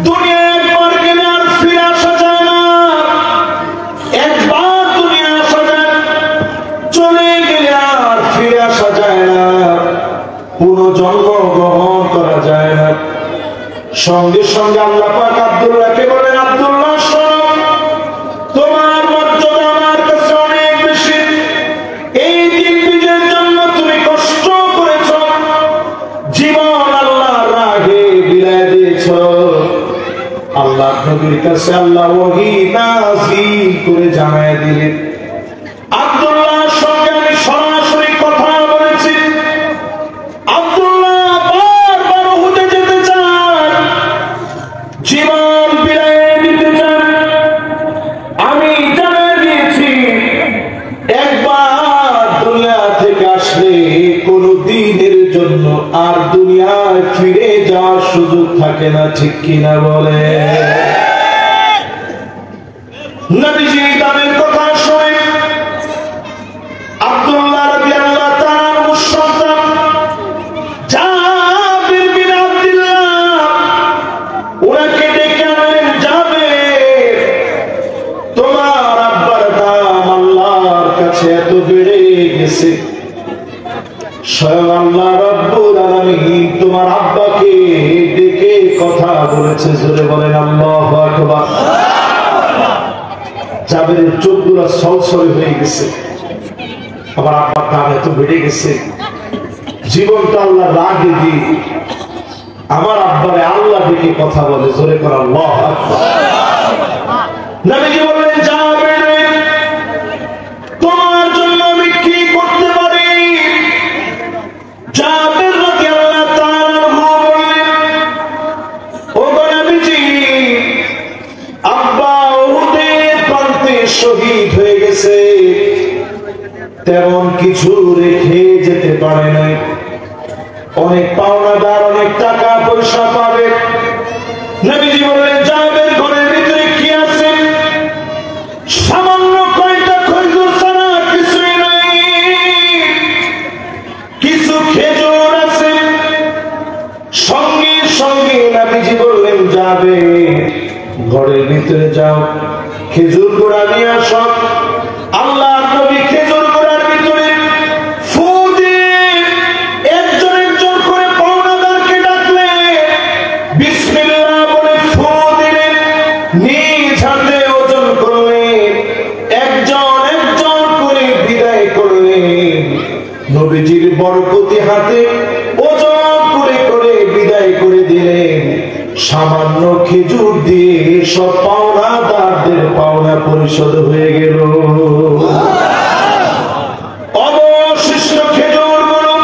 দুনিয়া একবার গেলে আর ফিরে আসা যায় না। একবার দুনিয়া আসা যায়, চলে গেলে আর ফিরে আসা যায় না, পুনর্জন্ম গ্রহণ করা যায় না। সঙ্গে সঙ্গে আল্লাহ পাক আব্দুল্লাহকে বলেন, আব্দুল্লাহ শোনো, তোমার মর্যাদা আমার কাছে অনেক বেশি। এই দিন বিজয়ের জন্য তুমি কষ্ট করেছ, জীবন আল্লাহর রাহে বিলায় দিয়েছ। আল্লাহ নবীর কাছে আল্লাহ ওহী নাযিল করে জানায় দিলেন, আব্দুল্লাহর সঙ্গে আমি সরাসরি কথা বলেছি। আব্দুল্লাহ বারবার উহুদে যেতে চান, জীবন বিলায় দিতে চান। আমি জানিয়ে দিয়েছি, একবার দুনিয়া থেকে আসলে কোন দিনের জন্য আর দুনিয়ায় ফিরে যাওয়ার সুযোগ থাকে না, ঠিক কিনা বলে? নবীজি তাদের কথা শুনে আব্দুল্লাহ রাদিয়াল্লাহু তাআলার সন্তান জাবির বিন আব্দুল্লাহ ওনাকে ডেকে আনলেন, জাবির, তোমার আব্বার দাম আল্লাহর কাছে এত বেড়ে গেছে, স্বয়ং আল্লাহ রাব্বুল আলামিন তোমার আব্বাকে ডেকে কথা বলেছে। জোরে বলেন আল্লাহু আকবার। জাবিরের চোখগুলো ছলছল হয়ে গেছে, আমার আব্বার দাম এত বেড়ে গেছে, জীবনটা আল্লাহ রাগে দিয়ে আমার আব্বারে আল্লাহ ডেকে কথা বলে। জোরে করে আল্লাহু আকবার। নবীজি বললেন, জাবির, তোমার জন্য আমি কি করতে পারি? জাবির রাদিয়াল্লাহু তাআলা বললেন, ও নবীজি, আব্বা উহুদের প্রান্তে শহীদ হয়ে গেছে, তেমন কিছু রেখে যেতে পারে নাই। অনেক পাওনাদার, অনেক টাকা পয়সা পাবে। নবীজি বললেন, জাবির, ঘরের ভিতরে কি আছে? সামান্য কয়টা খেজুর ছাড়া কিছুই নাই, কিছু খেজুর আছে। সঙ্গে সঙ্গে নবীজি বললেন, জাবির, ঘরের ভিতরে যাও, খেজুর গুঁড়া নিয়ে আসো। আল্লাহর নবী খেজুর গুঁড়ার ভিতরে ফু দিয়ে একজন একজন করে পাওনাদারকে ডাকলেন, বিসমিল্লাহ বলে ফু দিলেন, নিজ হাতে ওজন করলেন, একজন একজন করে বিদায় করলেন। নবীজির বরকতি হাতে ওজন করে করে বিদায় করে দিলেন। সামান্য খেজুর দিয়ে সব পাওনাদারদের পাওনা পরিশোধ হয়ে গেল। অবশিষ্ট খেজুরগুলো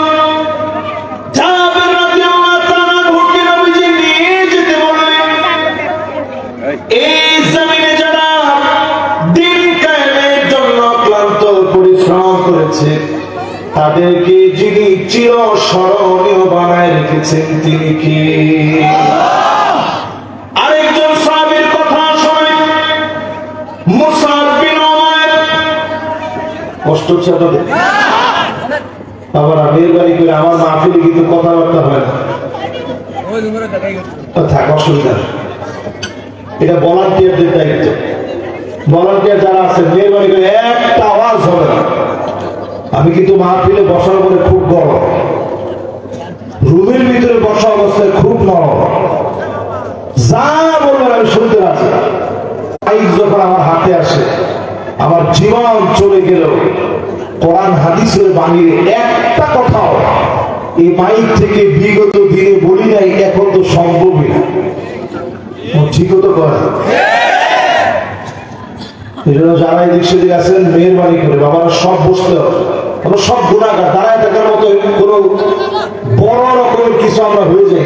জাবির রাদিয়াল্লাহু তাআলাকে নবীজি নিয়ে যেতে বললেন। এই জমিনে যারা দিন কায়েমের জন্য ক্লান্ত পরিশ্রম করেছে, তাদেরকে যিনি চিরস্মরণীয় বানায় রেখেছেন, তিনি কি? আরেকজন সাহাবীর কথা শুনে, মুসআব বিন উমাইর। কষ্ট হচ্ছে আপনাদের? আবার মেহরবানি করে আমার মাহফিলে কিন্তু কথাবার্তা হয় না, থাক, অসুবিধা। এটা ভলান্টিয়ারদের দায়িত্ব। ভলান্টিয়ার যারা আছে, মেহরবানি করে একটা আওয়াজ হবে না। আমি কিন্তু মাহফিলে বসার পরে খুব গরম, রুমের ভিতরে বসা অবস্থায় খুব নরম, যা বলবেন আমি শুনতে রাজি। মাইক যখন আমার হাতে আসে, আমার জীবন চলে গেল কোরআন হাদিসের বাণীর একটা কথাও এই মাইক থেকে বিগত দিনে বলি নাই, এখন তো সম্ভবই না। ঠিক তো করে যারা এই দৃশ্য দিয়ে আছেন, মেহরবানি করে বাবারা সব বসতে হবে। আমরা সব গুণাগার, দাঁড়ায় থাকার মতো কোন বড় রকমের কিছু আমরা হয়ে যাই,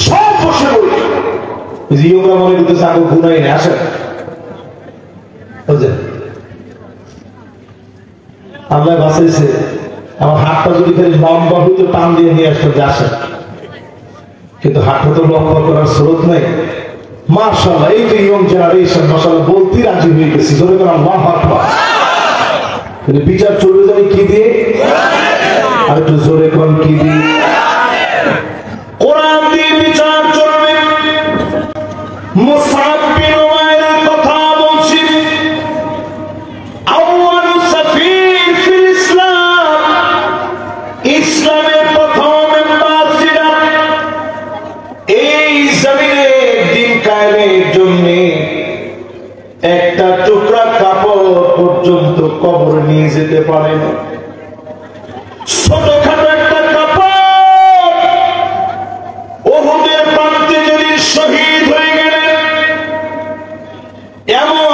সব বসে বলি। জিওরা মনে করতেছে আগে গুণাই নেই, আসেন বুঝলেন? আল্লাহ বাঁচাইছে, আমার হাতটা যদি খালি লম্বা হইতো টান দিয়ে নিয়ে আসতো যে আসেন, কিন্তু হাতটা তো লম্বা করার স্রোত নেই। মাশাআল্লাহ, এই তো ইয়ং জেনারেশন মাশাআল্লাহ বলতে রাজি হয়ে গেছে। জোরে করে আল্লাহু আকবার। বিচার চলবে জানি কি দিয়ে? আর একটু জোরে কোন কি দিয়ে? কোরআন দিয়ে বিচার চলবে। মুসআব বিন উমাইরের কথা বলছি। আউয়ালু সাফীর ফিল ইসলাম, ইসলামের প্রথম অ্যাম্বাসিডর। এই জমিনে দিন কায়েমের জন্য একটা টুকরা কাপড় পর্যন্ত কবর নিয়ে যেতে পারে না। ছোটখাটো একটা কাপড় উহুদের প্রান্তে যেদিন শহীদ হয়ে গেলেন, এমন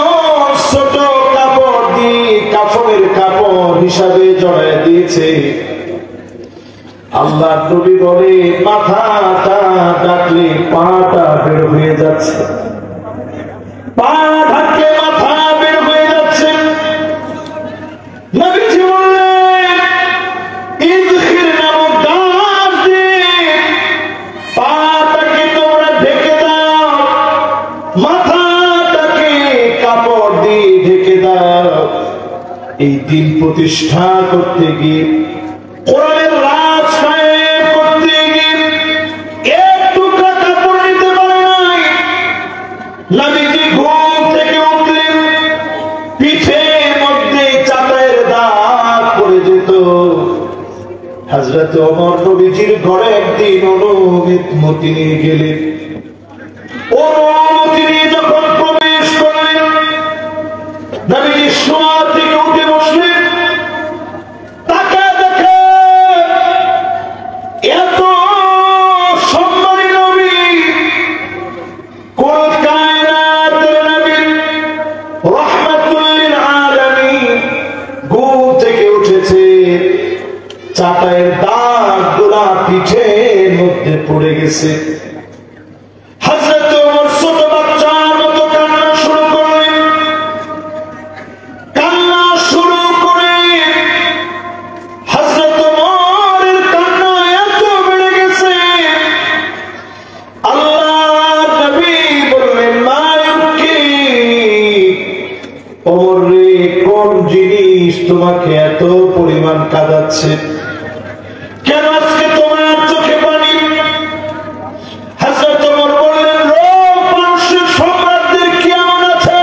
ছোট কাপড় দিয়ে কাফনের কাপড় হিসাবে জড়ায় দিয়েছে। আল্লাহ নবী বলে মাথাটা ডাকলে পাটা বের হয়ে যাচ্ছে, পা ঢাকলে মাথা বের হয়ে যাচ্ছে। নবীজি বললেন ইদখির নামক ডাক দিয়ে পাটাকে তোমরা ঢেকে দাও, মাথাটাকে কাপড় দিয়ে ঢেকে দাও। এই দিন প্রতিষ্ঠা করতে গিয়ে, কোরআনের রাজ কায়েম করতে গিয়ে এক টুকরা কাপড় নিতে পারে নাই। নবীজি ঘুম থেকে উঠলেন, পিঠের মধ্যে চাটাইয়ের দাগ পড়ে যেত। হযরত ওমর নবীজির ঘরে একদিন অনুমতি নিয়ে গেলেন। অনুমতি নিয়ে যখন প্রবেশ করলেন, নবীজি শোয়া থেকে উঠে বসলেন। তাকে দেখে এত সম্মানী নবী, কোন কায়নাতের নবী, রাহমাতুল লিল আলামিন ঘুম থেকে উঠেছে। চাটাইয়ের দাগগুলা পিঠের মধ্যে পড়ে গেছে। হযরত ওমর ছোট বাচ্চার মতো কান্না শুরু করলেন। কান্না শুরু করে হযরত ওমরের কান্না এত বেড়ে গেছে, আল্লাহর নবী বললেন মা ইউবকি, ওমর রে কোন জিনিস তোমাকে এত পরিমাণ কাঁদাচ্ছে? কেন আজকে তোমার চোখে পানি? হযরত ওমর বললেন রোম পারস্যের সম্রাটদের কেমন আছে,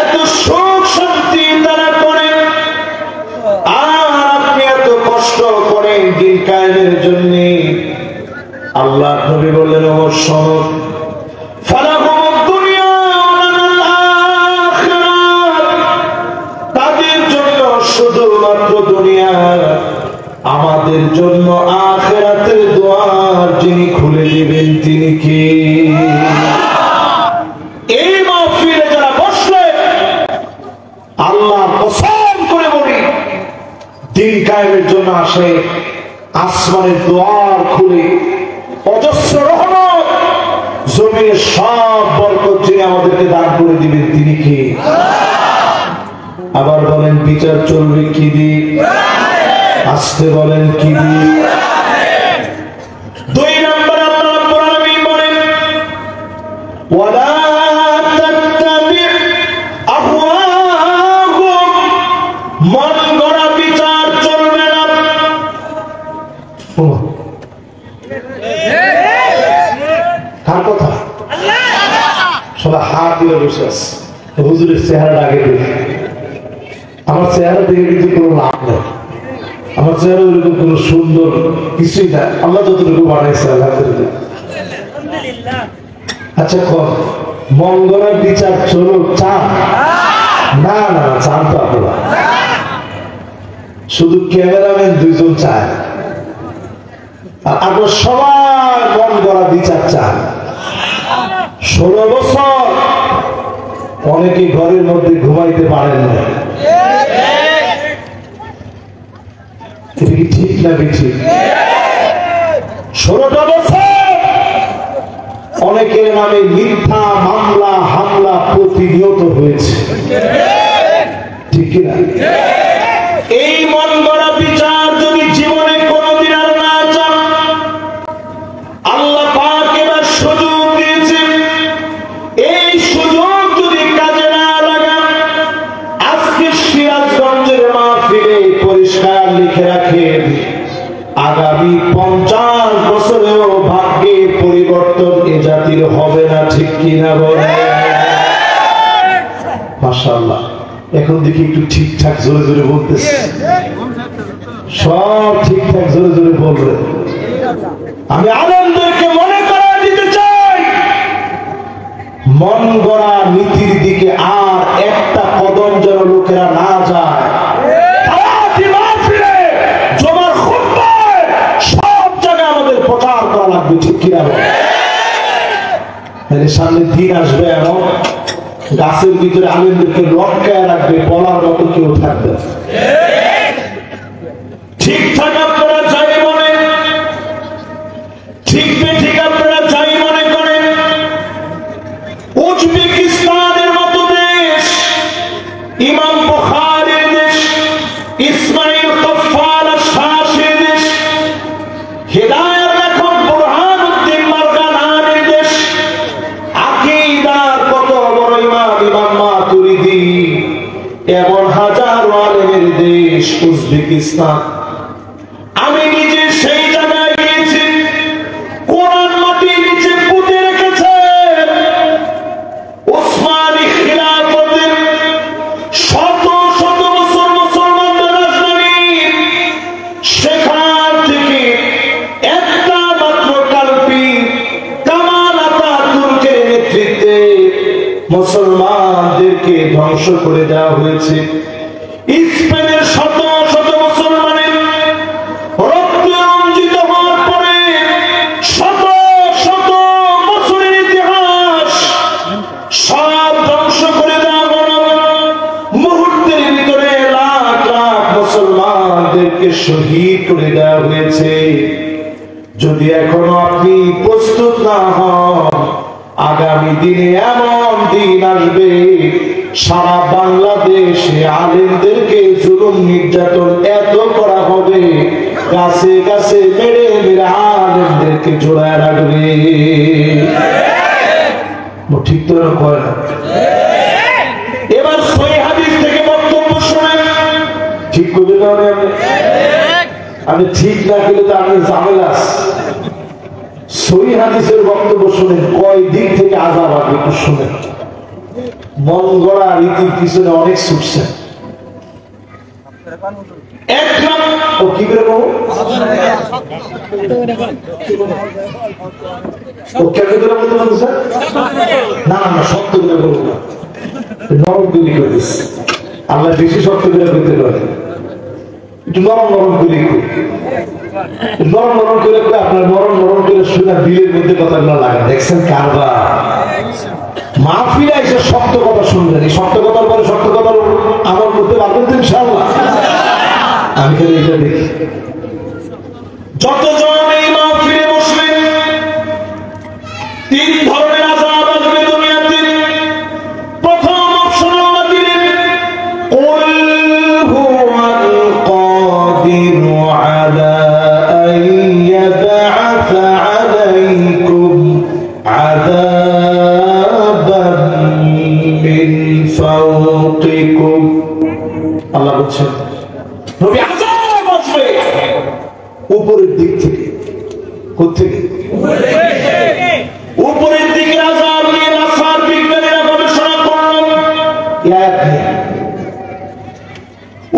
এত সুখ শান্তি তারা করেন, আর আপনি এত কষ্ট করেন দিন কায়েমের জন্য। আল্লাহ নবী বললেন ওমর শোনো, ফালাহুমুদ দুনিয়া ওয়া লানাল আখিরাত, তাদের জন্য শুধুমাত্র দুনিয়া, আমাদের জন্য আখিরাতের দুয়ার যিনি খুলে দিবেন তিনি কে? এই মাহফিলে যারা বসলে, আল্লাহ কসম করে বলি, দিন কায়েমের জন্য আসে, আসমানের দুয়ার খুলে অজস্র রহমত, জমিনের সব বরকত যিনি আমাদেরকে দান করে দিবেন তিনি কে? আবার বলেন বিচার চলবে কি দিয়ে? আসতে বলেন কি দিয়ে? দুই নম্বর আল্লাহ রাব্বুল আলামিন বলেন ওয়ালা তাত্তাবি আহওয়াহুম, মন গড়া বিচার চলবে না। কার কথা? সবাই হাত দিয়ে বসে আছে, হুজুরের চেহারা আগে দেখে। আমার চেহারা দেখে কিন্তু কোনো লাভ নেই, আমার চেহারা ওইরকম কোনো সুন্দর কিছুই না, আল্লাহ যতটুকু বানাইছে আলহামদুলিল্লাহ। আচ্ছা কর মঙ্গলের বিচার চলো চান? না না চান তো আপনারা, শুধু ক্যামেরাম্যান দুইজন চায়, আর আপনার সবার মন গড়া বিচার চান। 16 বছর অনেকে ঘরের মধ্যে ঘুমাইতে পারেন না, ঠিক না ঠিক? 16টা বছর অনেকের নামে মিথ্যা মামলা হামলা প্রতিনিয়ত হয়েছে, ঠিক না? এই মন গড়া বিচার যদি জীবনে কোনদিন আর না চান, আল্লাহ পাক এবার সুযোগ দিয়েছেন, এই সুযোগ যদি কাজে না লাগান, আজকে সিরাজগঞ্জের মাহফিলে পরিষ্কার লিখে রাখেন, আগামী 50 বছরেও ভাগ্যে পরিবর্তন পরিবর্তন এ জাতির হবে না, ঠিক কিনা বলে? মাশাআল্লাহ, এখন দেখি একটু ঠিকঠাক জোরে জোরে বলতেছে, সব ঠিকঠাক জোরে জোরে বলবে। আমি আলেমদেরকে মনে করায় দিতে চাই, মন গড়া নীতির দিকে আর একটা কদম যেন লোকেরা না যায়। সব জায়গায় আমাদের প্রচার করা লাগবে, ঠিক কিনা? সামনে দিন আসবে এমন গাছের ভিতরে আলেমদেরকে লটকায় রাখবে, বলার মতো কেউ থাকবে। ঠিকঠাক আপনারা যাই মনে, ঠিক ঠিক আপনারা যাই মনে করেন, উজবেকিস্তানের মতো দেশ, ইমাম বুখারীর দেশ, ইসমাইল কফফার শাসের দেশ, হিদায়াত লেখক বুরহানুদ্দিন মারগানানির দেশ, আকীদার কত বড় ইমাম ইমাম মাতুরিদি, এমন হাজারো আলেমের দেশ উজবেকিস্তান। আমি নিজে সেই জায়গায় গিয়েছি, কোরআন মাটির নিচে পুঁতে রেখেছে ওসমানী খিলাফতের শত শত বছর মুসলমানদের রাজধানী। সেখান থেকে একটা মাত্র কাল্পিক কামাল আতাতুর্কের নেতৃত্বে মুসলমানদেরকে ধ্বংস করে দেওয়া হয়েছে। স্পেনের শত শত মুসলমানের রক্তে রঞ্জিত হওয়ার পরে শত শত বছরের ইতিহাস সব ধ্বংস করে দেওয়া হলো। মুহূর্তের ভিতরে লাখ লাখ মুসলমানদেরকে শহীদ করে দেওয়া হয়েছে। যদি এখনো আপনি প্রস্তুত না হন, আগামী দিনে এমন দিন আসবে সারা বাংলাদেশে আলেমদেরকে জুলুম নির্যাতন এত করা হবে, গাছে গাছে মেরে মেরে আলেমদেরকে জোড়ায় রাখবে। ঠিক তো কয় না? এবার সহিহ হাদিস থেকে বক্তব্য শোনেন, ঠিক করে দেন। আমি ঠিক না করলে তো আমি ঝামেলা। সহিহ হাদিসের বক্তব্য শুনেন, কয় দিক থেকে আযাব আসবে একটু শুনেন। মন গড়া রীতির পিছনে অনেক ছুটছে। এক নাম ও কি করে বলবো, ও কেন করে বলতে বলছে না না সত্য করে বলবো না, নরম তৈরি করে দিচ্ছে। আল্লাহ বেশি সত্য করে বলতে পারে, একটু নরম নরম করে নরম নরম করে আপনার নরম নরম করে শুনে দিলের মধ্যে কথাগুলো লাগে। দেখছেন কারবার মাহফিলে এসে শক্ত কথা শুনবেন, এই শক্ত কথার পরে শক্ত কথা আমল করতে পারবেন তো ইনশাআল্লাহ। আমি খালি এটা দেখি, যতজন এই মাহফিলে বসবেন তিন ধরনের আযাব আসবে দুনিয়াতে। প্রথম অপশন আল্লাহ দিলেন, কুল হুয়াল কাদিরু আলা আন ইয়াবআসা আলাইকুম আযাবান মিন ফাওকিকুম। আল্লাহ বলছেন নবী আযাব আসবে উপরের দিক থেকে। কোত্থেকে? উপরের দিকে আযাব নিয়ে নাসার বিজ্ঞানীরা গবেষণা করলেন।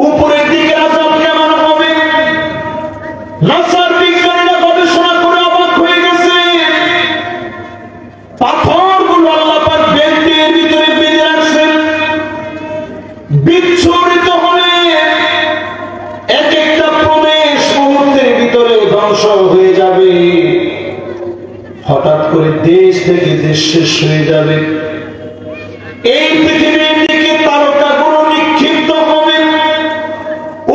উপরের দিকে আযাব কেমন হবে? নাসার বিজ্ঞানীরা গবেষণা করে অবাক হয়ে গেছে। পাথরগুলো আল্লাহ পাক বেল্টের ভিতরে বেঁধে রাখছেন, বিচ্ছুরিত হলে এক একটা প্রবেশ মুহূর্তের ভিতরে ধ্বংস হয়ে যাবে। হঠাৎ করে দেশ থেকে দেশ শেষ হয়ে যাবে। এই পৃথিবীর দিকে তারকাগুলো নিক্ষিপ্ত হবে,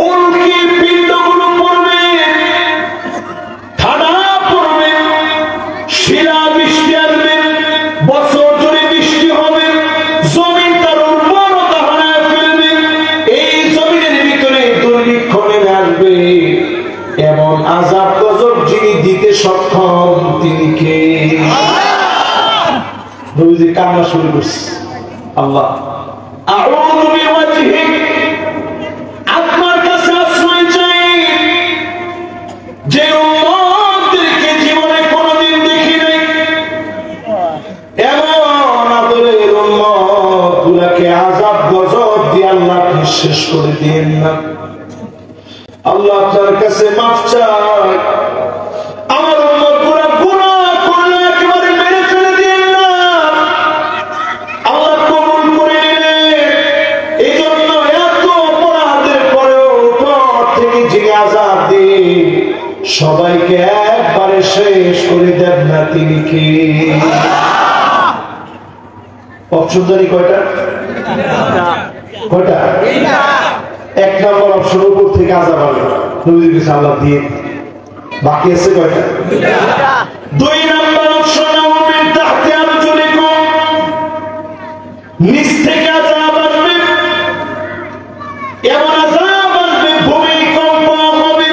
উল্কি পিণ্ডগুলো পড়বে, ঠাডা পড়বে, শিলা বৃষ্টি আসবে, বছর জুড়ে বৃষ্টি হবে, জমিন তার উর্বরতা হারায় ফেলবে। এই জমিনের ভিতরে দুর্ভিক্ষ নেমে আসবে। এমন আযাব গজব যিনি দিতে সক্ষম তিনি কে? নবীজি কান্না শুরু করছে, আল্লাহ আউযু বিওয়াজহিক, আপনার কাছে আশ্রয় চাই, যে উম্মতদেরকে জীবনে কোনোদিন দেখি নাই করে দিয়েন না। আল্লাহ আপনার কাছে মাফ চাই, আমার উম্মত গুনাহ করলে একেবারে মেরে ফেলে দিয়েন না। আল্লাহ কবুল করে নিলেন, এই জন্য এত অপরাধের পরেও উপর থেকে যে আযাব দিয়ে সবাইকে একবারে শেষ করে দেন না, তিনি কি? অপশন জানি কয়টা? কয়টা? এক নম্বর অপশন, উপর থেকে আযাব হবে, নবীর কাছে আল্লাহ দিয়ে। বাকি আছে কয়টা? দুই নম্বর অপশন, মিন তাহতি আরজুলিকুম, নিচ থেকে আযাব আসবে, এমন আযাব আসবে ভূমিকম্প হবে,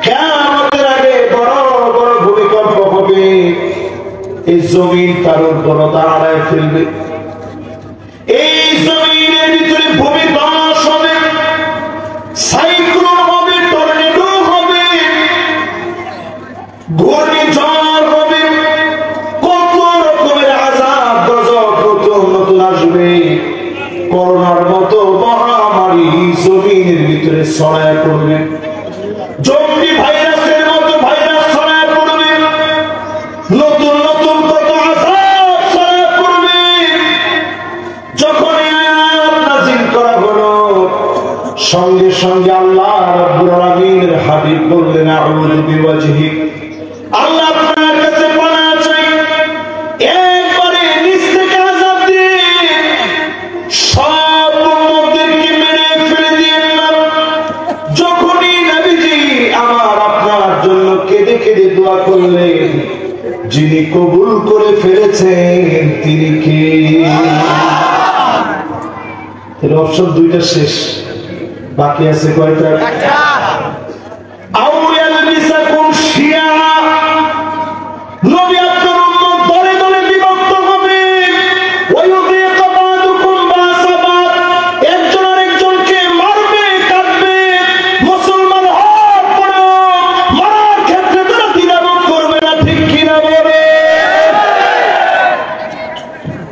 কিয়ামতের আগে বড় বড় ভূমিকম্প হবে, এই জমিন তার উর্বরতা হারায় ফেলবে, এই জমিনের ভিতরে ভূমিধস হবে, সাইক্লোন হবে, টর্নেডো হবে, ঘূর্ণিঝড় হবে, কত রকমের আযাব গজব নতুন নতুন আসবে। করোনার মতো মহামারী জমিনের ভিতরে ছড়ায় পড়বে, জঙ্গি ভাইরাসের মতো ভাইরাস ছড়ায় পড়বে, নতুন নতুন কত আযাব ছড়ায় পড়বে। যখন আয়াত নাযিল করা হলো, সঙ্গে সঙ্গে আল্লাহ রাব্বুল আলামিনের হাবিব বললেন, আউযু বিওয়াজহিক, আল্লাহ আপনার কাছে পানাহ চাই, একবারে নিচ থেকে আযাব দিয়ে সব উম্মতদেরকে মেরে ফেলে দিয়েন না। যখনই নবীজি আমার আপনার জন্য কেঁদে কেঁদে দোয়া করলেন, যিনি কবুল করে ফেলেছেন তিনি কে? এর অপশন দুইটা শেষ, বাকি আছে কয়টা? আউয়াল বিসাকুম শিয়া, নবী আপনার উম্মত দলে দলে বিভক্ত হবে, ওয়ায়ুযীকু বা'দুকুম বা'সাবাত, একজন আরেকজনকে মারবে, কাটবে, মুসলমান হওয়ার পরেও মারার ক্ষেত্রে তারা দ্বিধাবোধ করবে না, ঠিক কিনা বলে?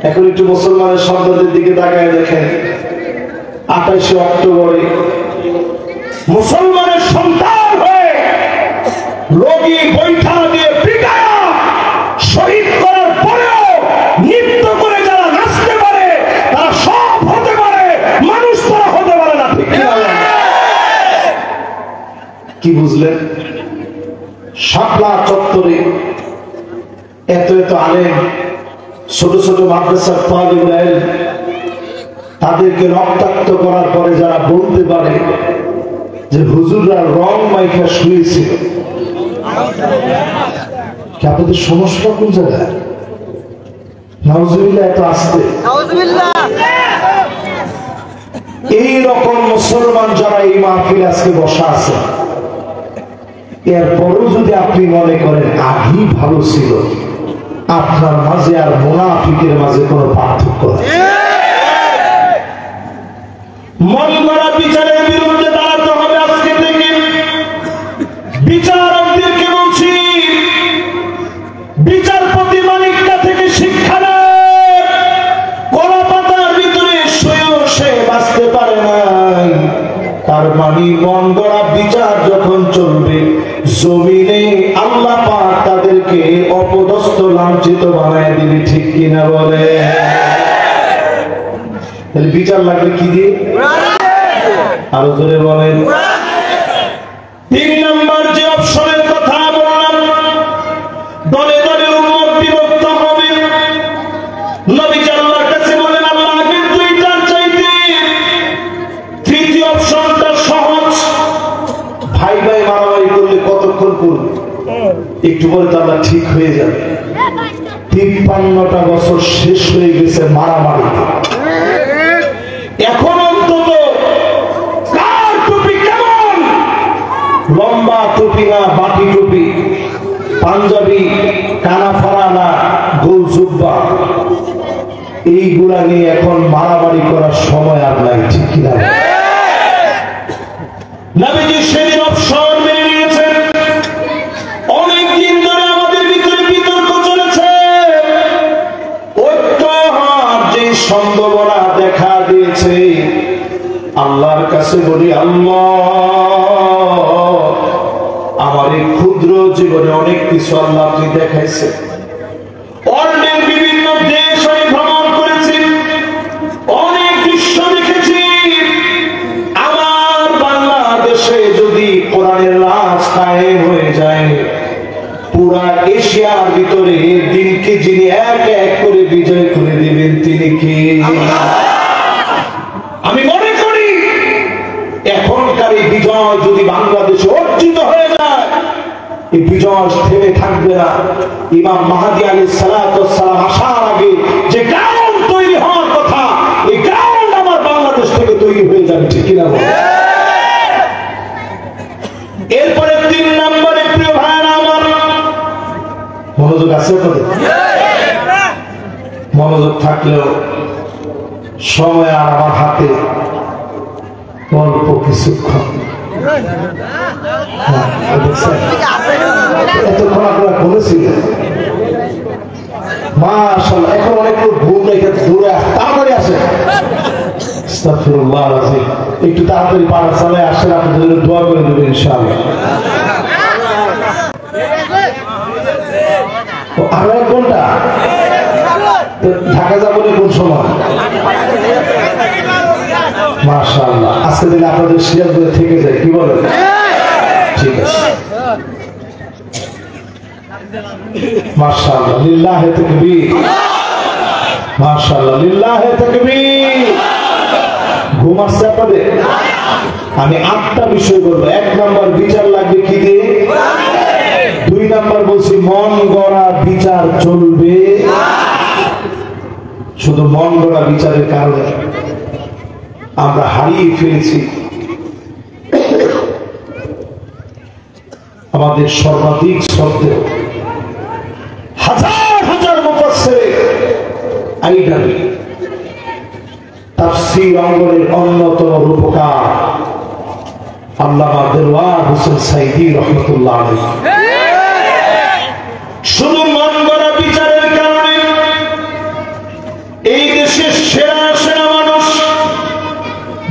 এখন একটু মুসলমানের সন্তানদের দিকে তাকায় দেখেন, 28 অক্টোবরে মুসলমানের সন্তান হয়ে রোগী বৈঠা দিয়ে পিটায়া শহীদ করার পরেও নৃত্য করে যারা নাচতে পারে, তারা সব হতে পারে, মানুষ তারা হতে পারে না, ঠিক কিনা? কি বুঝলেন? শাপলা চত্বরে এত এত আলেম, ছোট ছোট মাদ্রাসার তালিবুল ইলম, তাদেরকে রক্তাক্ত করার পরে যারা বলতে পারে যে হুজুররা রং মাইখা শুয়েছিল, কি আপনাদের সমস্যা কোন জায়গায়? নাউজুবিল্লাহ, এত আসতে এইরকম মুসলমান যারা এই মাহফিলে আজকে বসা আছে, এরপরও যদি আপনি মনে করেন আগেই ভালো ছিল, আপনার মাঝে আর মুনাফিকের মাঝে কোনো পার্থক্য নেই। মন গড়া বিচারের বিরুদ্ধে দাঁড়াতে হবে আজকে থেকে। বিচারকদেরকে বলছি, বিচারপতি মালিকটা থেকে শিক্ষা নেন। কলা পাতার ভিতরে শুয়েও সে বাঁচতে পারে নাই, তার মানে মন গড়া বিচার যখন চলবে জমিনে, আল্লাহ পাক তাদেরকে অপদস্থ লাঞ্ছিত বানায় দিবে, ঠিক কিনা বলে? তাহলে বিচার লাগবে কি দিয়ে? আরো জোরে বলেন। 3 নম্বর যে অপশনের কথা বললাম, দলে দলে উম্মত বিভক্ত হবে। নবী আল্লাহর কাছে বলেন, আল্লাহ আগের দুইটার চাইতে তৃতীয় অপশনটা সহজ। ভাই ভাই মারামারি করলে কতক্ষণ করবে? একটু পরে তো আল্লাহ ঠিক হয়ে যাবে। 53টা বছর শেষ হয়ে গেছে মারামারি। এখন অন্তত কার টুপি কেমন? লম্বা টুপি না বাটি টুপি, পাঞ্জাবি, কানা ফাড়া না গোল জুব্বা, এইগুলা নিয়ে এখন মারামারি করার সময় আর নাই, ঠিক কিনা? নবীজি সেদিন অবসর মেনে নিয়েছেন। অনেকদিন ধরে আমাদের ভিতরে বিতর্ক চলেছে, ঐক্য হওয়ার যে সম্ভাবনা দেখা দিয়েছে, আল্লাহর অনেক কিছু আল্লাহ আপনি দেখাইছেন। অন্যের বিভিন্ন দেশ আমি ভ্রমণ করেছি, অনেক দৃশ্য দেখেছি। আমার বাংলাদেশে যদি কোরআনের রাজ কায়েম হয়ে যায়, পুরা এশিয়ার ভিতরে দিনকে যিনি এক এক করে বিজয় করে দিবেন তিনি কে? আমি মনে করি এখনকার এই বিজয় যদি বাংলাদেশে অর্জিত হয়ে যায়, এই বিজয় থেমে থাকবে না। ইমাম মাহদী আলাইহিস সালাতু ওয়াস সালাম আসার আগে যে গ্রাউন্ড তৈরি হওয়ার কথা, এই গ্রাউন্ড আমার বাংলাদেশ থেকে তৈরি হয়ে যাবে, ঠিক কিনা বল? এরপরে 3 নম্বরে প্রিয় ভাইরা আমার, মনোযোগ আছে আপনাদের? মনোযোগ থাকলেও সময় আর আমার হাতে অল্প কিছুক্ষণ। এতক্ষণ আপনারা বলেছিলেন মাশাআল্লাহ, এখন অনেক লোক ভুল রেখে দূরে তাড়াতাড়ি আসে। আস্তাগফিরুল্লাহ আযীম, একটু তাড়াতাড়ি পাড়া চালায় আসেন, আপনাদের জন্য দোয়া করে দেবেন ইনশাআল্লাহ। আরো 1 ঘন্টা ঢাকা যাবো কোন সময়? মাশাআল্লাহ, আজকে দিন আপনাদের সিরাজগঞ্জে থেকে যায়, কি বলেন? ঠিক আছে, মাশাআল্লাহ, লিল্লাহি তাকবীর, মাশাআল্লাহ, লিল্লাহি তাকবীর। ঘুম আসছে আপনাদের? আমি 8টা বিষয় বলবো। 1 নম্বর, বিচার লাগবে কি দিয়ে? 2 নম্বর বলছি মন গড়া বিচার চলবে। শুধু মন গড়া বিচারের কারণে আমরা হারিয়ে ফেলেছি আমাদের সর্বাধিক শ্রদ্ধেয় হাজার হাজার মুফাসসির আইডল তাফসীর অঙ্গনের অন্যতম রূপকার আল্লামা দেওয়ার হোসেন সাইদী রাহমাতুল্লাহ আলাইহি। শুধু মন গড়া বিচারের কারণে এই দেশের সেরা সেরা মানুষ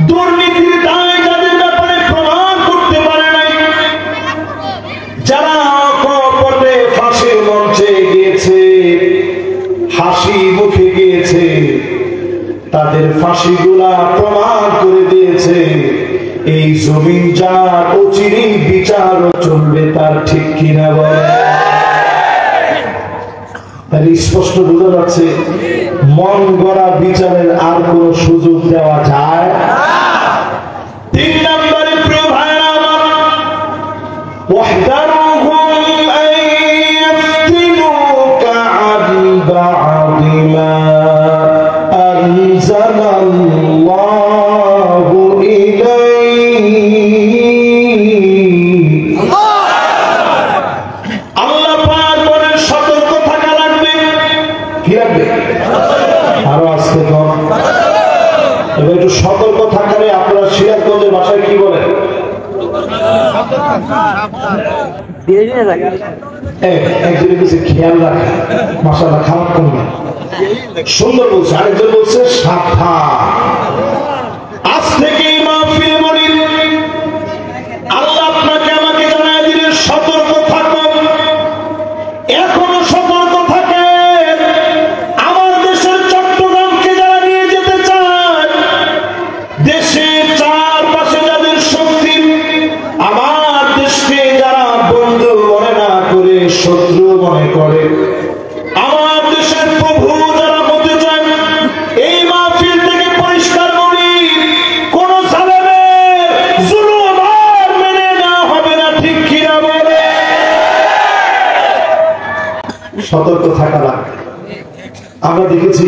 দুর্নীতির দায় যাদের ব্যাপারে প্রমাণ করতে পারে নাই, যারা কপটে ফাঁসির মঞ্চে গিয়েছে, হাসি মুখে গিয়েছে, তাদের ফাঁসিগুলা প্রমাণ করে দিয়েছে এই জমিন যার অচিরেই বিচারও চলবে তার, ঠিক কিনা বলে? স্পষ্ট বোঝা যাচ্ছে মন গড়া বিচারের আর কোন সুযোগ দেওয়া যায়। 3 নম্বরে প্রিয় ভাইরা আমার, ওয়াহদারুহুম আন ইয়াফতিনুকা আন বা'দি মা আনজালাল্লাহু ইলাইক। আল্লাহ পাক বলেন সতর্ক থাকা লাগবে। কি লাগবে? আরো আজকে কম, এবার একটু সতর্ক থাকারে আপনারা সিরাজগঞ্জের ভাষায় কি বলেন? একজনের কাছে খেয়াল রাখে, মাশাআল্লাহ, খারাপ করবে, সুন্দর বলছে। আরেকজন বলছে সাবধান। আজ থেকে মাহফিলে বলি আল্লাহ আপনাকে আমাকে জানায় দিলেন সতর্ক থাকো। এখনো সতর্ক থাকে। আমার দেশের চট্টগ্রামকে যারা নিয়ে যেতে চায়, দেশের চারপাশে যাদের শক্তি, আমার দেশকে যারা বন্ধু মনে না করে শত্রু মনে করে, আমার দেশের প্রভু যারা হতে চান, এই মাহফিল থেকে পরিষ্কার করি, কোন জালেমের জুলুম আর মেনে নেওয়া হবে না, ঠিক কিনা বলে? সতর্ক থাকা লাগবে। আমরা দেখেছি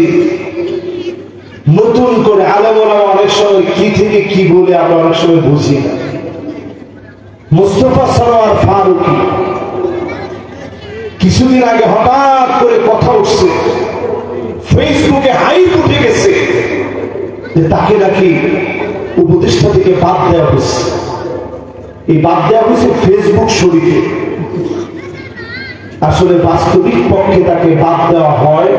নতুন করে আলেম ওলামা অনেক সময় কি থেকে কি বলে আমরা অনেক সময় বুঝি না। মুস্তাফা সরোয়ার ফারুকী কিছুদিন আগে হঠাৎ করে কথা উঠছে, ফেসবুকে হাইপ উঠে গেছে যে তাকে নাকি উপদেষ্টা থেকে বাদ দেওয়া হয়েছে। এই বাদ দেওয়া হয়েছে ফেসবুক শরীফে। আসলে বাস্তবিক পক্ষে তাকে বাদ দেওয়া হয়।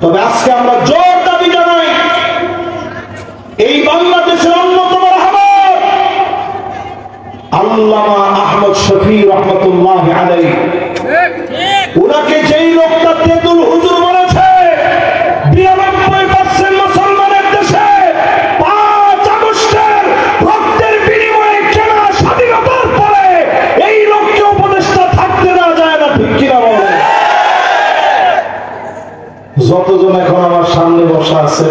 তবে আজকে আমরা জোর দাবি জানাই, এই বাংলাদেশের অন্যতম রাহবার আল্লামা আহমদ শফি রহমতুল্লাহ আলাইহি ওনাকে যেই লোকটা তেতুল হুজুর বলেছে 92% মুসলমানের দেশে 5 আগস্টের রক্তের বিনিময়ে কেনা স্বাধীনতার পরে এই লোককে উপদেষ্টা থাকতে দেওয়া যায় না, ঠিক কিনা বলেন? যতজন এখন আমার সামনে বসা আছে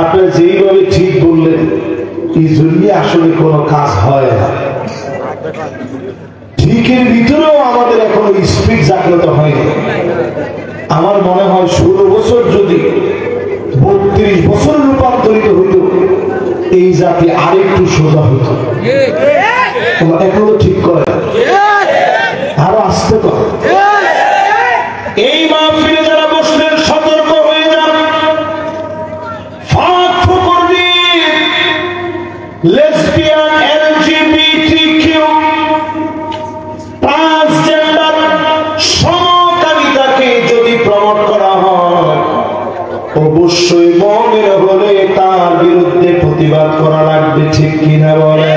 আপনারা যেইভাবে ঠিক বললেন এই জন্য আসলে কোনো কাজ হয় না। ঠিকের ভিতরেও আমাদের এখনো স্পিড জাগ্রত হয়নি। আমার মনে হয় 16 বছর যদি 32 বছর রূপান্তরিত হইত এই জাতি আরেকটু সোজা হইত। এখনো ঠিক করে আরো আসতে তো এই মাহফিলে যারা বসলেন সতর্ক হয়ে যান। ফাঁক ফুকরদি লেসবিয়ান এলজিবিটিকিউ ট্রান্সজেন্ডার সমকামিতাকে যদি প্রমোট করা হয় অবশ্যই মুমিন হলে তার বিরুদ্ধে প্রতিবাদ করা লাগবে, ঠিক কিনা বলে?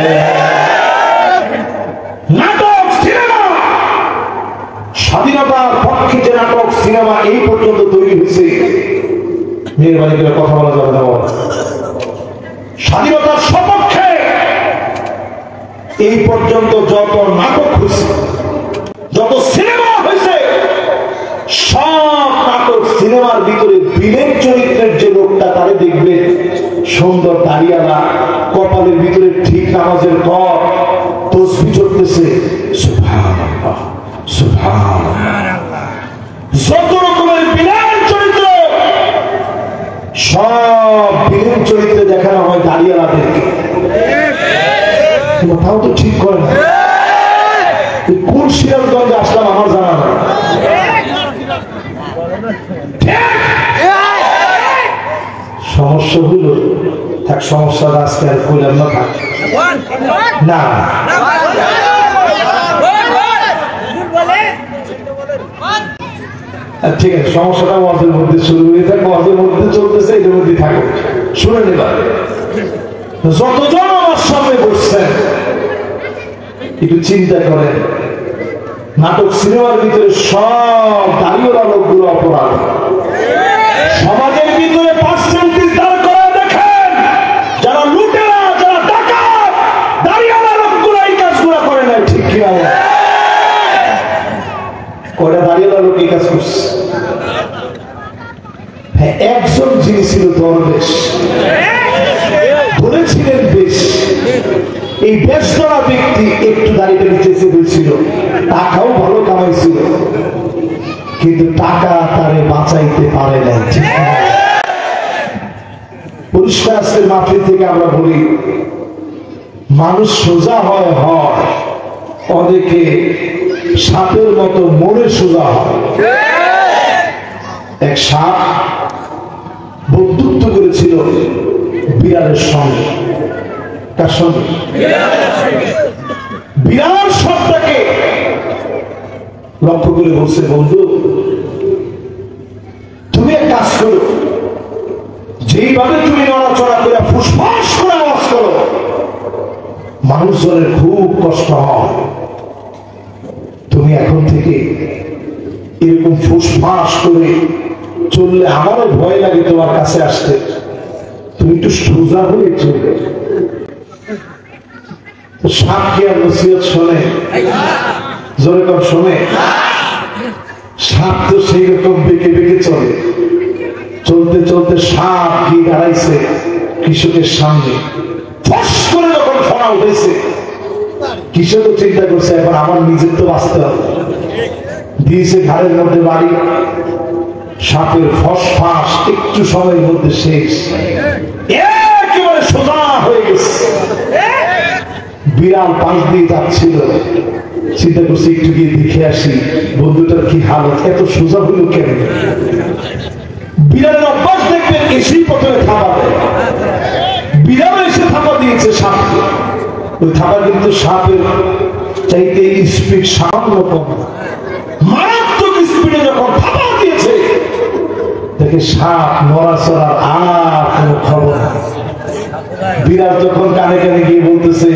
নাটক সিনেমা স্বাধীনতার পক্ষে যে নাটক সিনেমা এই পর্যন্ত তৈরি হয়েছে মেহরবানি করে কথা বলা যাবে না। স্বাধীনতার সপক্ষে এই পর্যন্ত যত নাটক হয়েছে যত সিনেমা হয়েছে সব নাটক সিনেমার ভিতরে বিলেন চরিত্রের যে লোকটা তারে দেখবে সুন্দর দাড়িয়ালা, কপালের ভিতরে ঠিক নামাজের পর তসবিহ চলতেছে, সুবহানাল্লাহ সুবহানাল্লাহ। যত রকমের বিলেন চরিত্র সব বিলেন চরিত্রে দেখানো হয় দাড়িয়ালাদেরকে। কোথাও তো ঠিক করে না। কোন সিরাজগঞ্জে আসলাম আমার জানা নাই। সমস্যা হইল থাক, সমস্যাটা আজকে আর কইলাম না, থাক না। ঠিক আছে, সমস্যাটা ওয়াজের মধ্যে শুরু হয়ে থাকে, ওয়াজের মধ্যে চলতেছে, এর মধ্যে থাকো, শুনে নেবার। যতজন আমার সামনে বসছেন একটু চিন্তা করেন, নাটক সিনেমার ভিতরে সব দাঁড়িয়ে লোকগুলো অপরাধ। সমাজের ভিতরে পার্সেন্টেজ দাঁড় করে দেখেন, যারা লুটেরা, যারা ডাকাত, দাঁড়িয়ে লোকগুলো এই কাজগুলো করে নাই, ঠিক কিনা? কয়টা দাঁড়িয়ে লোক এই কাজ করছে? হ্যাঁ, একজন যিনি ছিল দরবেশ, বলেছিলেন বেশ, এই বেশ করা ব্যক্তি একটু দাঁড়িয়ে নিচে চেপেছিল, টাকাও ভালো কামাইছিল, কিন্তু টাকা তারে বাঁচাইতে পারে না। পরিষ্কার আজকের মাহফিল থেকে আমরা বলি, মানুষ সোজা হয় হয়, অনেকে সাপের মতো মরে সোজা হয়। এক সাপ বন্ধুত্ব করেছিল বিড়ালের সঙ্গে। কার সঙ্গে? বিড়াল সাপটাকে লক্ষ্য করে বলছে, বন্ধু তুমি এক কাজ করো, যেইভাবে তুমি নড়াচড়া করে ফুসফাস করে আওয়াজ করো মানুষজনের খুব কষ্ট হয়, তুমি এখন থেকে এরকম ফুসফাস করে চললে আমারও ভয় লাগে তোমার কাছে আসতে, তুমি একটু সোজা হয়ে চলবে। সাপ কি আর নসিহত শোনে? জোরে কর শোনে? সাপ তো সেই রকম বেঁকে বেঁকে চলে। চলতে চলতে সাপ গিয়ে দাঁড়াইছে কৃষকের সামনে, ফস করে যখন ফোনা উঠেছে, কৃষক চিন্তা করছে এখন আমার নিজের তো বাঁচতে হবে, দিয়েছে ঘাড়ের মধ্যে বাড়ি, সাপের ফসফাস একটু সময়ের মধ্যে শেষ, একেবারে সোজা হয়ে গেছে। বিড়াল পাশ দিয়ে যাচ্ছিল, চিন্তা করছে একটু গিয়ে দেখে আসি বন্ধুটার কি হালত, এত সোজা হইল কেন? বিড়ালের অভ্যাস দেখবেন এসেই প্রথমে থাবা দেয়, বিড়াল এসে থাবা দিয়েছে সাপকে, ওই থাবা কিন্তু সাপের চাইতে স্পিড সামান্য কম, মারাত্মক স্পিডে যখন থাবা দিয়েছে দেখে সাপ নড়াচড়ার আর কোনো খবর। বিড়াল যখন কানে কানে গিয়ে বলতেছে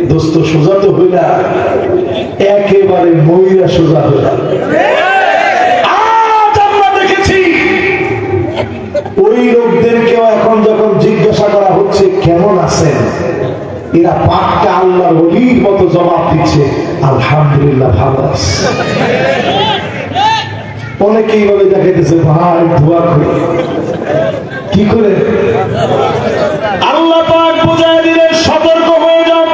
দোস্ত সোজা তো হইলা, একেবারে মহিলা সোজা হইলা। আজ আমরা দেখেছি ওই লোকদেরকেও এখন যখন জিজ্ঞাসা করা হচ্ছে কেমন আছেন, এরা পাক্কা আল্লাহর ওলির মতো জবাব দিচ্ছে, আলহামদুলিল্লাহ ভালো আছে। অনেকে এইভাবে দেখাইতেছে, ভাই দোয়া করে। কি করে? আল্লাহ পাক বুঝায় দিলেন, সতর্ক হয়ে যাও,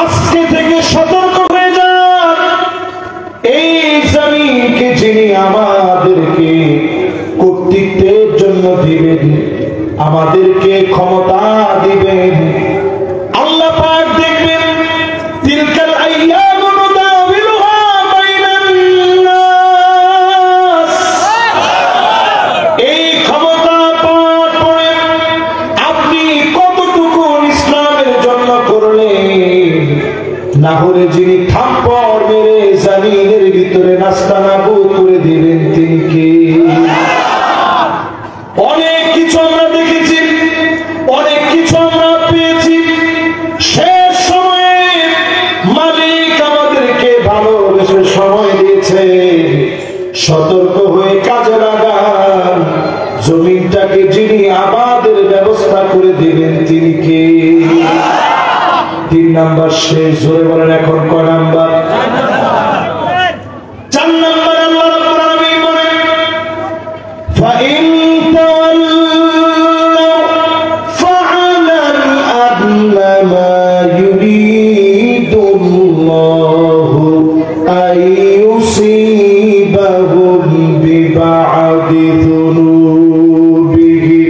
আজকে থেকে সতর্ক হয়ে যাও। এই জমিনকে যিনি আমাদেরকে কর্তৃত্বের জন্য দিবেন, আমাদেরকে ক্ষমতা দিবেন, আল্লাহ পাক দেখবেন তিলকাল আইয়ামু নুদাবিলুহা বাইনান নাস। এই ক্ষমতা পাওয়ার পরে আপনি কতটুকু ইসলামের জন্য করলেন, না হলে যিনি থাপ্পড় মেরে জমিনের ভিতরে নাস্তানাবুদ করে দিবেন তিনি কে? অনেক কিছু আমরা দেখেছি, অনেক কিছু আমরা পেয়েছি। শেষ সময়ে মালিক আমাদেরকে ভালোবেসে সময় দিয়েছে, সতর্ক হয়ে কাজে লাগান। জমিনটাকে যিনি আমাদের ব্যবস্থা করে দিবেন তিনি কে? 3 নাম্বার শেষ। জোরে বলেন এখন কয় নাম্বার? 4 নাম্বার আল্লাহ রাব্বুল আলামিন বলেন, ফাইন তাওয়াল্লাউ ফা'লাম আন্নামা ইউরিদুল্লাহু আইয়ুসিবাহুম বিবা'দি যুনুবিহি।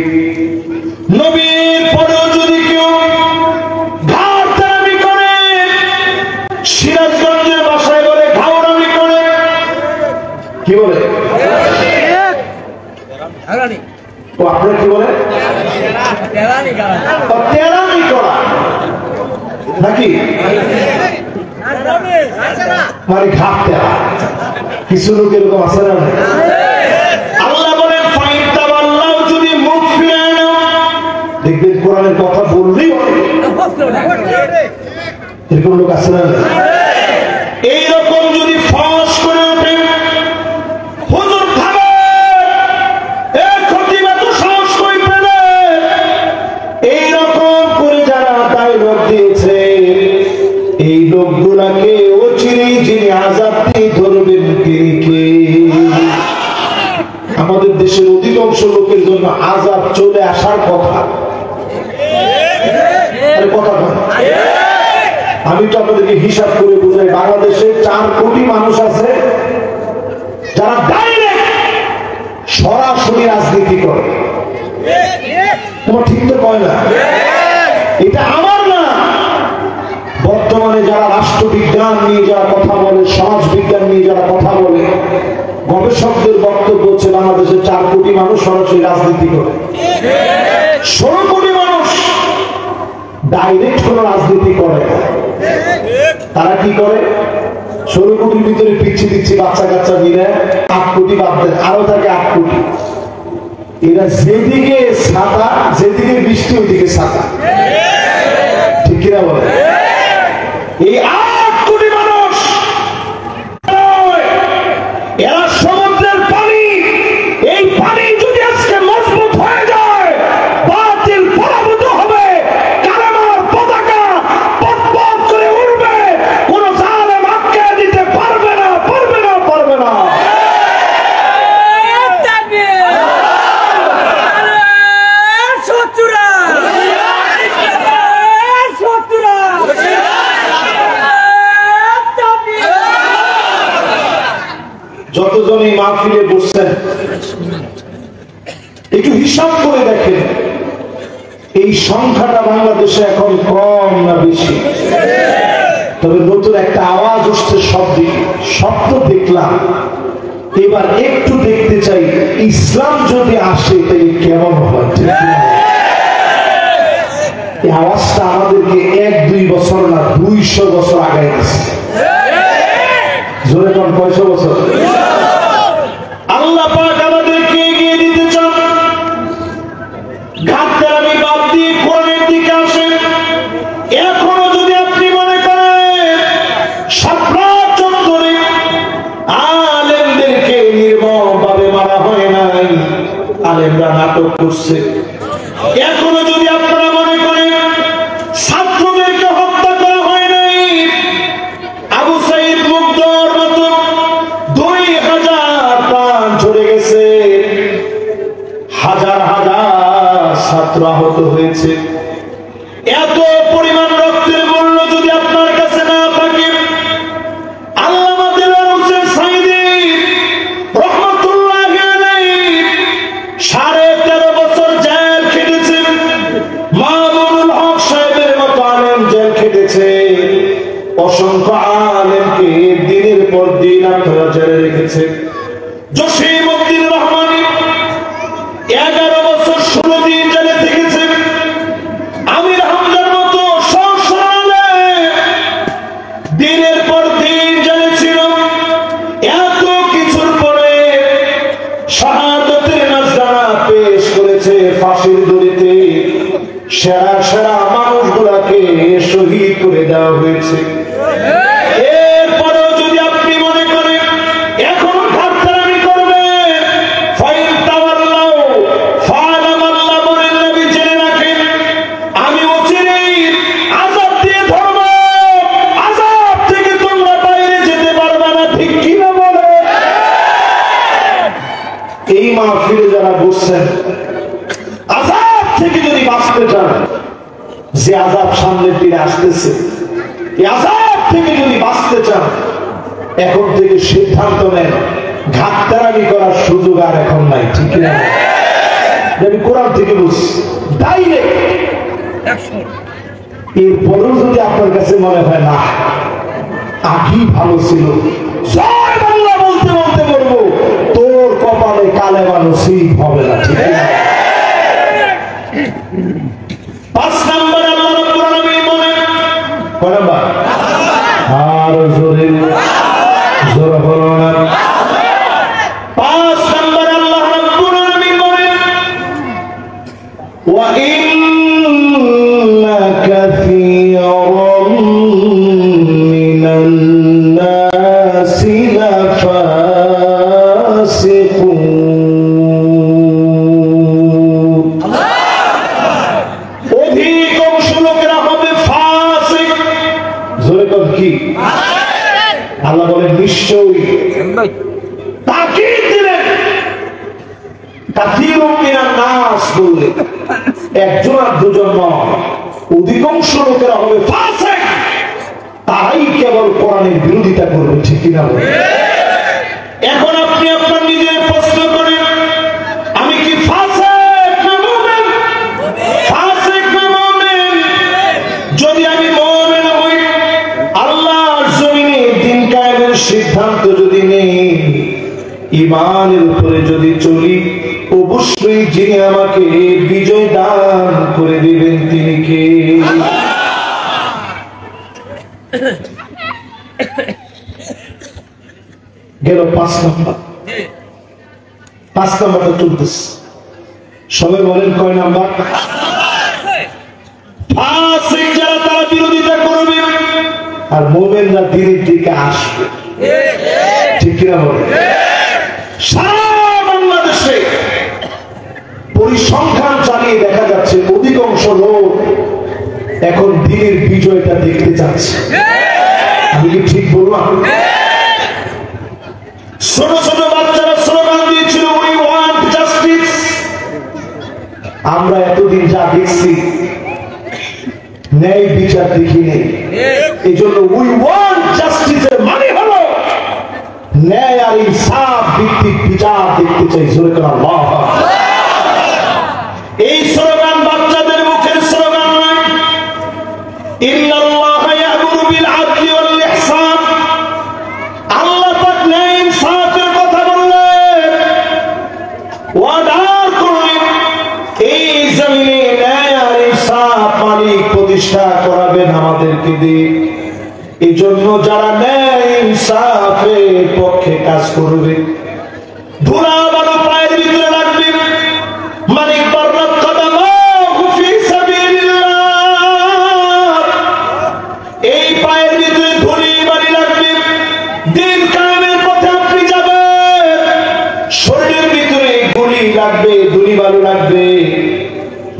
নবীর পরেও যদি কেউ ঘাড়তারামি করে, সিরাজগঞ্জের ভাষায় বলে ঘাওড়ামি করে, কি বলে? ও আপনারা কি বলে? তেরামি করা নাকি? মানে ঘাটতে কিছু লোক এরকম আছে না? আল্লাহ বলেন ফাইন তাওয়াল্লাউ, যদি মুখ ফিরিয়ে নাও। দেখবেন কোরআনের কথা বললেই এরকম লোক আছে না? এইরকম যদি ফাঁস করে ওঠে, হুজুর খাবেন, খতিব এত সাহস কই পেলে, এইরকম করে যারা ডায়লগ দিয়েছে, এই লোকগুলাকে অচিরেই যিনি আযাব দিয়ে ধরবেন তিনি কে? আমাদের দেশের অধিকাংশ লোকের জন্য আযাব চলে আসার কথা। কথা বল। আমি তো আপনাদেরকে হিসাব করে বুঝাই, বাংলাদেশে 4 কোটি মানুষ আছে যারা ডাইরেক্ট সরাসরি রাজনীতি করে। তোমার ঠিক তো কয় না? এটা আমার না। বর্তমানে যারা রাষ্ট্রবিজ্ঞান নিয়ে যারা কথা বলে, সমাজ বিজ্ঞান নিয়ে যারা কথা বলে, গবেষকদের বক্তব্য হচ্ছে বাংলাদেশে 4 কোটি মানুষ সরাসরি রাজনীতি করে। 16 কোটি মানুষ ডাইরেক্ট কোন রাজনীতি করে। তারা কি করে? 16 কোটির ভিতরে পিছিয়ে দিচ্ছে বাচ্চা কাচ্চা মিলে 8 কোটি বাদ দেন, আরো থাকে 8 কোটি। এরা যেদিকে ছাতা, যেদিকে বৃষ্টি ওইদিকে ছাতা। ঠিক কিনা বলে? এই 8 কোটি মানুষ এরা সমুদ্রের পানি, এই পানি যদি আজকে মজবুত হয়ে যায়, বাতিল পরাভূত হবে, কালেমার পতাকা পথ করে উঠবে, কোন জালেম আটকে দিতে পারবে না, পারবে না, পারবে না। যতজন এই মাহফিলে বসছেন একটু হিসাব করে দেখেন, এই সংখ্যাটা বাংলাদেশে এখন কম না বেশি? তবে নতুন একটা আওয়াজ উঠছে সব দিকে, শব্দ দেখলাম। এবার একটু দেখতে চাই ইসলাম যদি আসে তাই কেমন হয়। এই আওয়াজটা আমাদেরকে 1-2 বছর না 200 বছর আগে গেছে। জোরে কোন 500 বছর? আল্লাহ পাক আমাদেরকে এগিয়ে দিতে চান। ঘাটতারামি বাদ দিয়ে কোরআনের দিকে আসেন। আলেমরা নাটক করছে। এখনো যদি আপনারা মনে করেন ছাত্রদেরকে হত্যা করা হয় নাই, আবু সাইদ মুগ্ধর মতো 2000 প্রাণ ঝরে গেছে, হাজার হাজার ছাত্র আহত হয়েছে, এত পরিমাণ রক্তের মূল্য যদি আপনার কাছে না থাকে, আল্লামা দেলোয়ার হোসেন সাঈদী রহমাতুল্লাহি আলাইহি 13.5 বছর জেল খেটেছেন, মামুনুল হক সাহেবের মতো আলেম জেল খেটেছে, অসংখ্য আলেমকে দিনের পর দিন আপনারা জেলে রেখেছে। জসিমউদ্দিন রহমানী 11 বছর 16 দিন জেলে থেকেছে। আমির হামজার মতো সশরীরে দিনের পর দিন জেলে ছিল। এত কিছুর পরে শাহাদাতের নাজরানা পেশ করেছে ফাঁসির দড়িতে, সেরা সেরা মানুষগুলাকে শহীদ করে দেওয়া হয়েছে। এরপরেও যদি আপনি মনে করেন এখন ঘাটতারামি করবেন, ফাইন তাওয়াল্লাউ ফালাম আল্লাহ বলেন, নবী জেনে রাখেন আমি অচিরেই আযাব দিয়ে ধরব, আযাব থেকে তোমরা বাইরে যেতে পারবে না, ঠিক কি না বলে? এই মাহফিলে যারা বসছেন, আযাব থেকে যদি বাঁচতে চান, যে আযাব সামনের দিকে আসতেছে, এই আযাব থেকে যদি বাঁচতে চান, এখন থেকে সিদ্ধান্ত নেন ঘাটতারামি করার সুযোগ আর এখন নাই, ঠিক না? আমি কোরআন থেকে বলছি ডাইরেক্ট। এরপরেও যদি আপনার কাছে মনে হয় না আগেই ভালো ছিল, জয় বাংলা বলতে বলতে বলবো তোর কপালে কালেমা নসিব হবে না, ঠিক না? 5 নম্বর আল্লাহ রাব্বুল আলামিন বলেন, কয় নাম্বার? আর জোরে জোরে বলো না। 5 নম্বর আল্লাহ রাব্বুল আলামিন বলেন, ওয়া ইন্না কাসীরাম মিনান নাসি লাফাসিকুন। অধিকাংশ লোকেরা হবে ফাসিক। জোরে বল কি? আল্লাহ বলেন নিশ্চয়ই, তাকিদ দিলেন কাসীরুম মিনান নাস বললে একজন আর দুজন নয়, অধিকাংশ লোকেরা হবে ফাসিক, তারাই কেবল কোরআনের বিরোধিতা করবে, ঠিক কিনা? এখন আপনি আপনার নিজের প্রশ্ন করেন, আমি কি ফাসিক না মুমিন? ফাসিক না মুমিন? যদি আমি মুমিন হই, আল্লাহর জমিনে দিন কায়েমের সিদ্ধান্ত যদি নেই, ঈমানের উপরে যদি চলি, অবশ্যই যিনি আমাকে বিজয় দান করে দিবেন তিনি কে? গেল 5 নম্বর। 5 নম্বরটা চলতেছে, সবাই বলেন কয় নাম্বার? ফাসিক যারা তারা বিরোধিতা করবে, আর মুমিনরা দিনের দিকে আসবে, ঠিক কিনা বলেন? সারা বাংলাদেশে পরিসংখ্যান চালিয়ে দেখা যাচ্ছে অধিকাংশ লোক এখন দিনের বিজয়টা দেখতে চাচ্ছে। আমি কি ঠিক বললাম? ছোট ছোট বাচ্চারা স্লোগান দিয়েছিল উই ওয়ান্ট জাস্টিস। আমরা এতদিন যা দেখছি ন্যায় বিচার দেখিনি, এই জন্য উই ওয়ান্ট জাস্টিসের মানে হলো ন্যায় আর ইনসাফ ভিত্তিক বিচার দেখতে চাই। জোরে করে আল্লাহু আকবার। এই স্লোগান বাচ্চাদের মুখের স্লোগান নয়। ইন্নাল্লাহা ইয়া'মুরু বিল আদলি ওয়াল ইহসান, আল্লাহ পাক ন্যায় ইনসাফের কথা বললেন, ওয়াদা করলেন এই জমিনে ন্যায় আর ইনসাফ মালিক প্রতিষ্ঠা করাবেন আমাদেরকে দিয়ে। এই জন্য যারা ন্যায় ইনসাফের পক্ষে কাজ করবে, ধুলা বালু পায়ের ভিতরে রাখবে, মালিক বরকত কদমাহু ফি সাবিলিল্লাহ, এই পায়ের ভিতরে ধুলি বালি রাখবে, দিন কায়েমের পথে আপনি যাবেন, শরীরের ভিতরে গুলি লাগবে, ধুলি ভালো লাগবে,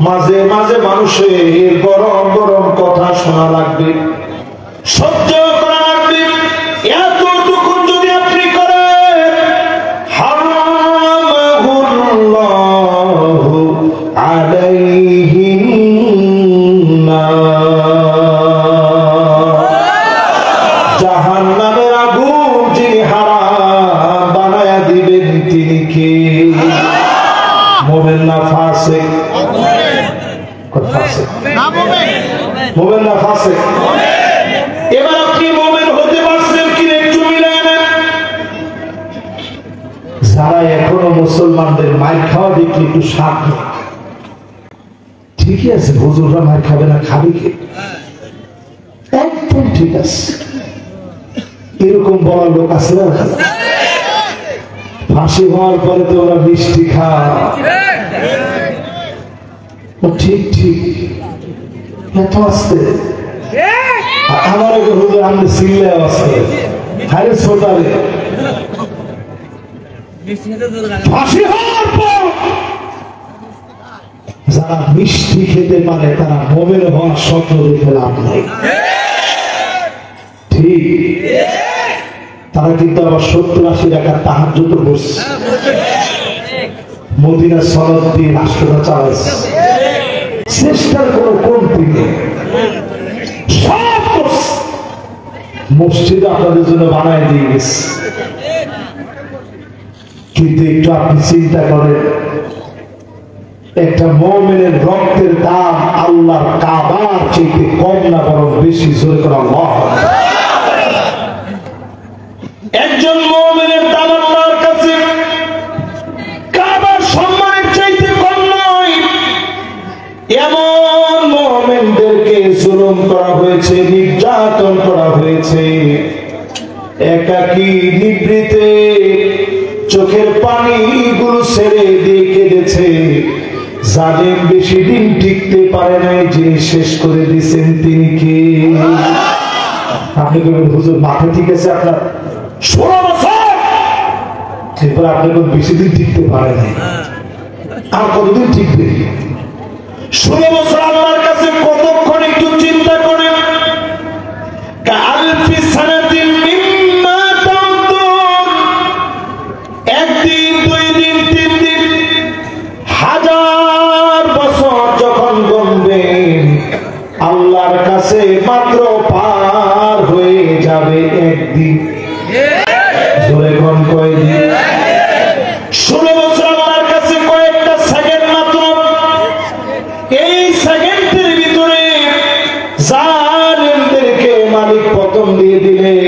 মাঝে মাঝে মানুষের গরম গরম কথা শোনা লাগবে, সহ্য করা লাগবে। এতটুকু যদি আপনি করেন, হারামাহুল্লাহু আলাইহিন নার, জাহান্নামের আগুন যিনি হারাম বানায়া দিবেন তিনি কে? মুমিন না ফাসিক? মুমিন না ফাসিক? এবার আপনি মুমিন হতে পারছেন কি একটু মিলায় নেন। যারা এখনো মুসলমানদের মাইর খাওয়া দেখলে একটু শাক নেই, ঠিকই আছে, হুজুররা মাইর খাবে না, খাবে কে? একদম ঠিক আছে, এরকম বড় লোক আছে না? ফাঁসি হওয়ার পরে তো ওরা মিষ্টি খায়, ঠিক ঠিক এত আসতে আমার হুজুর আমি সিল্লে আসতে হারে ছোটারে ফাঁসি হওয়ার পর যারা মিষ্টি খেতে পারে তারা মোমের হওয়ার স্বপ্ন দেখে লাভ নেই, ঠিক? তারা কিন্তু আবার 70-80 টাকা তাহাজ্জুদ করছে, মদিনা সনদ দিয়ে রাষ্ট্রটা চালাচ্ছে, চেষ্টার কোনো কমতি নেই, সব মসজিদ আপনাদের জন্য বানায় দিয়ে গেছে। কিন্তু একটু আপনি চিন্তা করেন, একটা মুমিনের রক্তের দাম আল্লাহর কাবার চাইতে কম না বরং বেশি? জোরে করে আল্লাহ। একজন মুমিনের দাম আল্লাহর কাছে কাবার সম্মানের চাইতে কম নয়। এমন মুমিনদেরকে জুলুম করা হয়েছে, নির্যাতন করা হয়েছে, একাকী নিভৃতে চোখের পানিগুলো ছেড়ে দিয়ে কেঁদেছে। জালেম বেশি দিন টিকতে পারে নাই, যিনি শেষ করে দিয়েছেন তিনি কে? আপনি বলবেন হুজুর মাথা ঠিক আছে আপনার 16 বছর, এরপর আপনি বেশি দিন টিকতে পারে নাই, আর কতদিন টিকবে? 16 বছর আল্লাহর কাছে কতক্ষণ একটু চিন্তা করেন। কালফি সানাতিন মিম্মা তাউদুন, একদিন, 2 দিন, 3 দিন, 1000 বছর যখন গুনবেন আল্লাহর কাছে মাত্র পার হয়ে যাবে একদিন। জোরে কোন কয়দিন? 16 বছর আল্লাহর কাছে কয়েকটা সেকেন্ড মাত্র। এই সেকেন্ডের ভিতরে জালেমদেরকে মালিক পতন দিয়ে দিলেন,